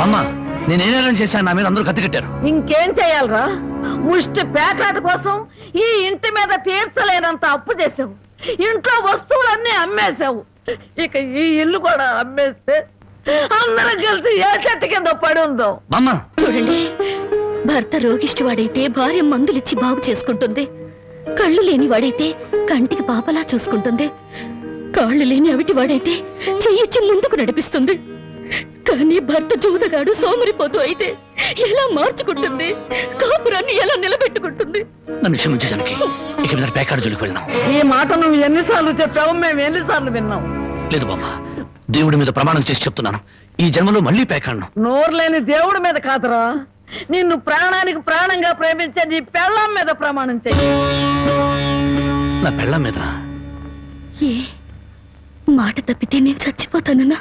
అమ్మా నేనేం చేశాను? నా మీద అందరూ కత్తి కట్టారు. ఇంకేం చేయాలరా? ముష్టి పేకాట కోసం ఈ ఇంటి మీద తీర్చలేనంత అప్పు చేసావు. ఇంట్లో వస్తువులన్నీ అమ్మేశావు. ఇక ఈ ఇల్లు కూడా అమ్మేస్తే అందరం కలిసి ఏ చెట్టు కింద పడి ఉందో. చూడండి, భర్త రోగిష్టి వాడైతే భార్య మందులిచ్చి బాగు చేసుకుంటుంది. కళ్ళు లేని వాడైతే కంటికి పాపలా చూసుకుంటుంది. కాళ్ళు లేని అవిటి వాడైతే చెయ్యిచ్చి ముందుకు నడిపిస్తుంది. కానీ భర్త జూదగాడు సోమరిపోతూ అయితే ఎలా మార్చుకుంటుంది? కాపురాన్ని ఎలా నిలబెట్టుకుంటుంది? నన్ను క్షమించు జానకి, ఇక మీద పేకాడు జోలికి వెళ్ళాం. ఈ మాట నువ్వు ఎన్నిసార్లు చెప్పావు, మేము ఎన్నిసార్లు విన్నాం. లేదు బాబా, దేవుడి మీద ప్రమాణం చేసి చెప్తున్నాను, ఈ జన్మలో మళ్ళీ పేకాడను. నోరు లేని దేవుడి మీద కాదురా, నిన్ను ప్రాణానికి ప్రాణంగా ప్రేమించే నీ పెళ్ళాం మీద ప్రమాణం చెయ్యి. నా పెళ్ళాం మీద ఏ మాట తప్పితే నేను చచ్చిపోతానన్నా?